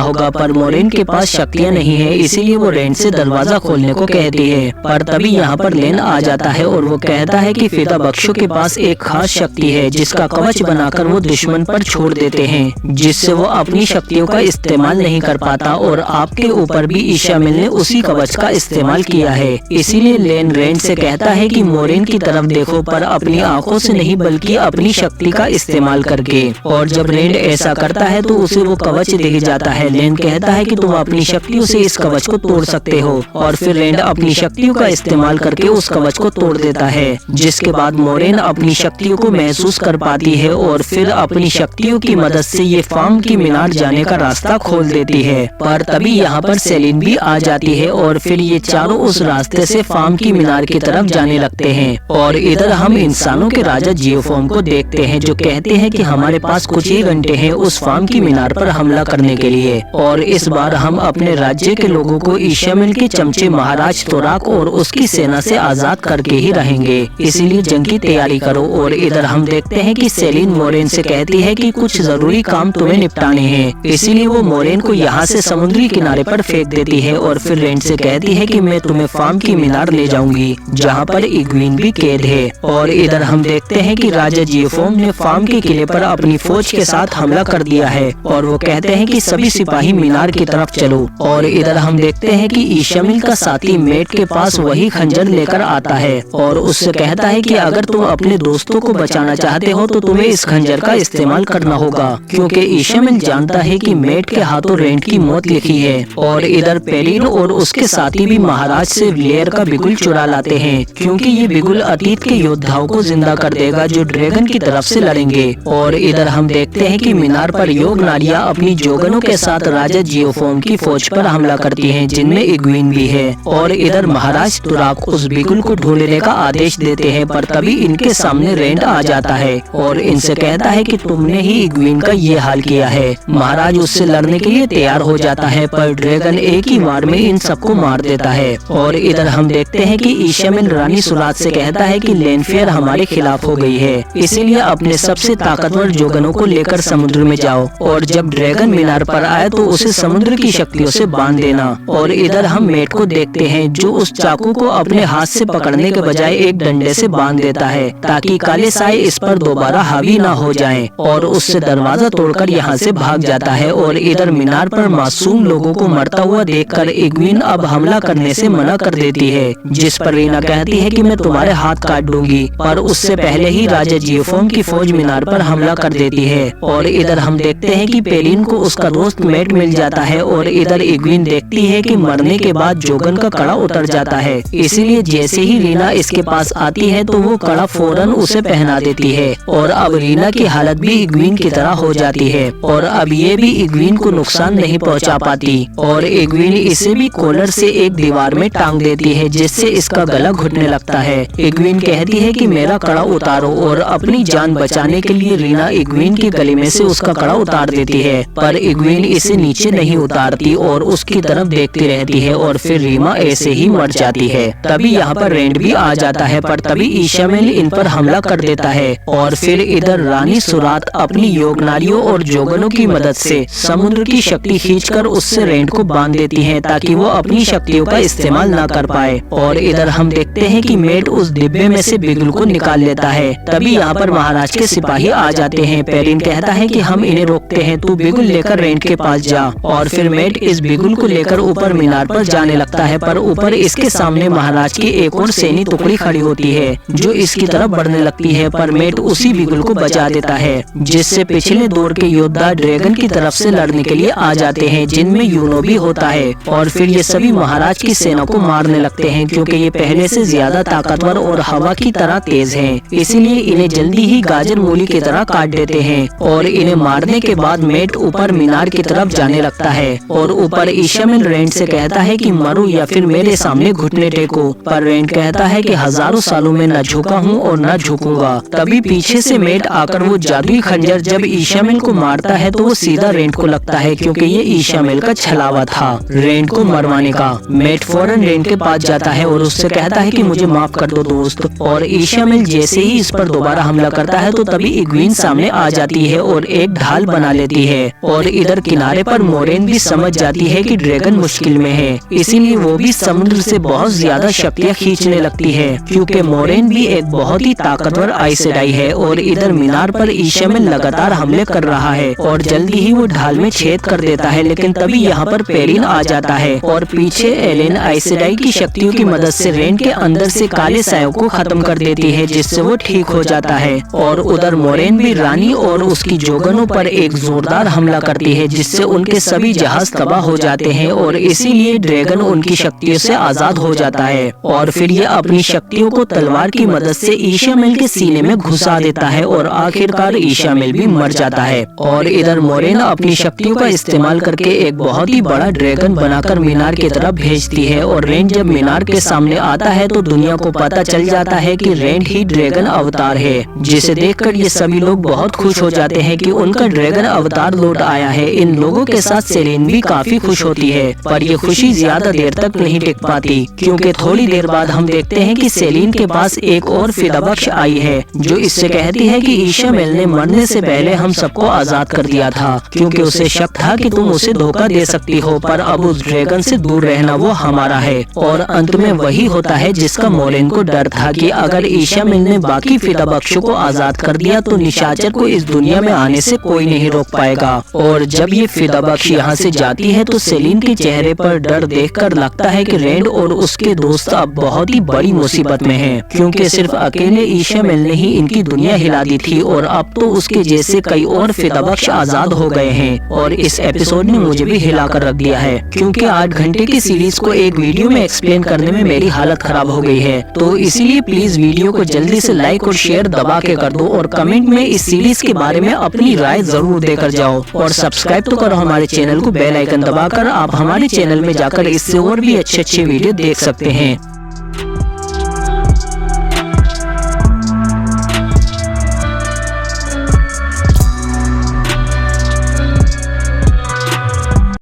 होगा, पर मोरेन के पास शक्तियाँ नहीं है, इसीलिए वो रेंड से दरवाजा खोलने को कहती है। पर तभी यहाँ पर लेन आ जाता है और वो कहता है कि फिदा बख्शों के पास एक खास शक्ति है जिसका कवच बनाकर वो दुश्मन पर छोड़ देते हैं, जिससे वो अपनी शक्तियों का इस्तेमाल नहीं कर पाता। और आपके ऊपर भी ईशामिल ने उसी कवच का इस्तेमाल किया है, इसीलिए लेन रेंड से कहता है कि मोरेन की तरफ देखो, पर अपनी आंखों से नहीं बल्कि अपनी शक्ति का इस्तेमाल करके। और जब रेंड ऐसा करता है तो उसे वो कवच दिख जाता है। लेन कहता है कि तुम अपनी शक्तियों से इस कवच को तोड़ सकते हो, और फिर रेंड अपनी शक्तियों का इस्तेमाल करके उस कवच को तोड़ देता है, जिसके बाद मोरेन अपनी शक्तियों को महसूस कर पाती है और फिर अपनी शक्तियों की मदद से ये फार्म की मीनार जाने का रास्ता खोल देती है। पर तभी यहाँ पर सेलिन भी आ जाती है और फिर ये चारों उस रास्ते से फार्म की मीनार की तरफ जाने लगते हैं। और इधर हम इंसानों के राजा जियोफॉर्म को देखते हैं जो कहते हैं कि हमारे पास कुछ ही घंटे हैं उस फार्म की मीनार पर हमला करने के लिए, और इस बार हम अपने राज्य के लोगों को ईशामिल के चमचे महाराज तोराक और उसकी सेना से आजाद करके ही रहेंगे, इसीलिए जंग की तैयारी करो। और इधर हम देखते हैं कि सेलिन मोरेन से कहती है कि कुछ जरूरी काम तुम्हें निपटाने हैं, इसीलिए वो मोरेन को यहाँ से समुद्री किनारे पर फेंक देती है और फिर रेंड से कहती है कि मैं तुम्हें फार्म की मीनार ले जाऊंगी जहाँ पर इग्वीन भी कैद है। और इधर हम देखते हैं कि राजा जियोफॉर्म ने फार्म के किले पर अपनी फौज के साथ हमला कर दिया है और वो कहते हैं कि सभी सिपाही मीनार की तरफ चलो। और इधर हम देखते हैं कि ईशामिल का साथी मेट के पास वही खंजर लेकर आता है और उससे कहता है कि अगर तुम अपने दोस्तों को बचाना चाहते हो तो तुम्हें इस खंजर का इस्तेमाल करना होगा, क्योंकि ईशामिल जानता है कि मेट के हाथों रेंड की मौत लिखी है। और इधर पेलिन और उसके साथी भी महाराज से व्लेयर का बिगुल चुरा लाते हैं, क्योंकि ये बिगुल अतीत के योद्धाओं को जिंदा कर देगा जो ड्रैगन की तरफ से लड़ेंगे। और इधर हम देखते हैं कि मीनार पर योग नारियां अपनी जोगनों के साथ राजा जियोफॉर्म की फौज पर हमला करती हैं, जिनमें इग्वीन भी है। और इधर महाराज तुराक उस बिगुल को ढूंढने का आदेश देते हैं, पर तभी इनके सामने रेंड आ जाता है और इनसे कहता है कि तुमने ही इग्वीन का ये हाल किया है। महाराज उससे लड़ने के लिए तैयार हो जाता है, पर ड्रैगन एक ही वार में इन सबको मार देता है। और इधर हम देखते हैं कि ईशामिल रानी सुरात से कहता है कि लेनफेयर हमारे खिलाफ हो गई है, इसीलिए अपने सबसे ताकतवर जोगनों को लेकर समुद्र में जाओ और जब ड्रैगन मीनार पर आए तो उसे समुद्र की शक्तियों से बांध देना। और इधर हम मेट को देखते हैं जो उस चाकू को अपने हाथ से पकड़ने के बजाय एक डंडे से बांध देता है ताकि काले साए इस पर दोबारा हावी न हो जाएं, और उससे दरवाजा तोड़कर यहाँ से भाग जाता है। और इधर मीनार पर मासूम लोगों को मरता हुआ देखकर इग्वीन अब हमला करने से मना कर देती है, जिस पर रीना कहती है कि मैं तुम्हारे हाथ काट दूंगी, पर उससे पहले ही राजा जियोफॉर्म की फौज मीनार पर हमला कर देती है। और इधर हम देखते हैं कि पेलिन को उसका दोस्त मेट मिल जाता है और इधर इग्वीन देखती है कि मरने के बाद जोगन का कड़ा उतर जाता है, इसीलिए जैसे ही रीना इसके पास आती है तो वो कड़ा फौरन उसे पहना देती है। और अब रीना की हालत भी इग्वीन की तरह हो जाती है और अब ये भी इग्वीन को नुकसान नहीं पहुंचा पाती। और इग्वीन इसे भी कॉलर से एक दीवार में टांग देती है, जिससे इसका गला घुटने लगता है। इग्वीन कहती है कि मेरा कड़ा उतारो, और अपनी जान बचाने के लिए रीना इग्वीन के गले में से उसका कड़ा उतार देती है, पर इग्वीन इसे नीचे नहीं उतारती और उसकी तरफ देखती रहती है और फिर रीमा ऐसे ही मर जाती है। तभी यहाँ पर रेंड भी आ जाता है, पर तभी ईशामिल इन पर हमला कर देता है। और फिर इधर रानी सुरात अपनी योगनारियों और जोगनों की मदद से समुद्र की शक्ति खींचकर उससे रेंड को बांध देती है ताकि वो अपनी शक्तियों का इस्तेमाल ना कर पाए। और इधर हम देखते हैं कि मेट उस डिब्बे में से बिगुल को निकाल लेता है। तभी यहाँ पर महाराज के सिपाही आ जाते हैं। पेलिन कहता है कि हम इन्हें रोकते हैं, तू बिगुल लेकर रेंड के पास जा। और फिर मेट इस बिगुल को लेकर ऊपर मीनार पर जाने लगता है, पर ऊपर इसके सामने महाराज की एक और सैनी टुकड़ी खड़ी होती है जो इसकी तरफ बढ़ने लगती है, पर मेट उसी बिगुल को बचा देता है, जिससे पिछले दौर के योद्धा ड्रैगन की तरफ से लड़ने के लिए आ जाते हैं, जिनमें यूनो भी होता है। और फिर ये सभी महाराज की सेना को मारने लगते हैं, क्योंकि ये पहले से ज्यादा ताकतवर और हवा की तरह तेज हैं, इसीलिए इन्हें जल्दी ही गाजर मूली की तरह काट देते हैं। हैं और इन्हें मारने के बाद मैट ऊपर मीनार की तरफ जाने लगता है और ऊपर ईशामिल रेंड से कहता है कि मरो या फिर मेरे सामने घुटने टेको। पर रेंड कहता है कि हजारों सालों में न झुका हूँ और न झुकूंगा। तभी पीछे से मैट आकर वो जादुई खंजर जब ईशामिल को मारता है तो वो सीधा रेंड को लगता है, क्योंकि ये ईशामिल का छलावा था रेंड को मरवाने का। मैट फौरन रेंड के पास जाता है और उससे कहता है कि मुझे माफ कर दो दोस्त। और ईशामिल जैसे ही इस पर दोबारा हमला करता है तो तभी इग्वीन सामने आ जाती है और एक ढाल बना लेती है। और इधर किनारे पर मोरेन भी समझ जाती है कि ड्रैगन मुश्किल में है, इसीलिए वो भी समुद्र से बहुत ज्यादा शक्तियाँ खींचने लगती है, क्योंकि मोरेन भी एक बहुत ही ताकतवर आइस सेडाई है। और इधर मीनार पर ईशामिल लगातार हमले कर रहा है और जल्दी ही वो ढाल में छेद कर देता है। लेकिन तभी यहाँ पर पेरिन आ जाता है और पीछे एलेन आइस सेडाई की शक्तियों की मदद से रेंड के अंदर से काले सायों को खत्म कर देती है, जिससे वो ठीक हो जाता है। और उधर मोरेन भी रानी और उसकी जोगनों पर एक जोरदार हमला करती है, जिससे उनके सभी जहाज तबाह हो जाते हैं और इसीलिए ड्रैगन उनकी शक्तियों से आजाद हो जाता है। और फिर ये अपनी शक्तियों को तलवार की मदद से ईशामिल के सीने में घुसा देता है और आखिरकार ईशामिल भी मर जाता है। और इधर मोरेन अपनी शक्तियों का इस्तेमाल करके एक बहुत ही बड़ा ड्रैगन बनाकर मीनार की तरफ भेजती है। और रेंड जब मीनार के सामने आता है तो दुनिया को पता चल जाता है कि रेंड ही ड्रैगन अवतार है, जिसे देखकर ये सभी लोग बहुत खुश हो जाते हैं कि उनका ड्रैगन अवतार लौट आया है। इन लोगों के साथ सेलेन भी काफी खुश होती है, पर ये खुशी ज्यादा देर तक नहीं टिक पाती, क्योंकि थोड़ी देर बाद हम देखते हैं कि सेलीन के पास एक और फिदाबख्श आई है, जो इससे कहती है कि ईशामिल ने मरने से पहले हम सबको आजाद कर दिया था, क्योंकि उसे शक था कि तुम उसे धोखा दे सकती हो, पर अब उस ड्रैगन से दूर रहना वो हमारा है। और अंत में वही होता है जिसका मोरेन को डर था, कि अगर ईशामिल ने बाकी फिदाबख्शों को आजाद कर दिया तो निशाचर को इस दुनिया में आने से कोई नहीं रोक पाएगा। और जब ये फिदाबख्श यहाँ से जाती है तो सेलीन के चेहरे पर डर देखकर लगता है कि रेंड और उसके दोस्त अब बहुत ही बड़ी मुसीबत में हैं, क्योंकि सिर्फ अकेले ईशामिल ने ही इनकी दुनिया हिला दी थी और अब तो उसके जैसे कई और फिदाबख्श आजाद हो गए हैं। और इस एपिसोड ने मुझे भी हिला कर रख दिया है, क्योंकि 8 घंटे की सीरीज को एक वीडियो में एक्सप्लेन करने में मेरी हालत खराब हो गई है। तो इसीलिए प्लीज वीडियो को जल्दी से लाइक और शेयर दबा के कर दो और कमेंट में इस सीरीज के बारे में अपनी राय जरूर देकर जाओ। और सब्सक्राइब तो करो हमारे चैनल को, बेल आइकन दबाकर आप हमारे चैनल में जाकर इससे और भी अच्छे वीडियो देख सकते हैं।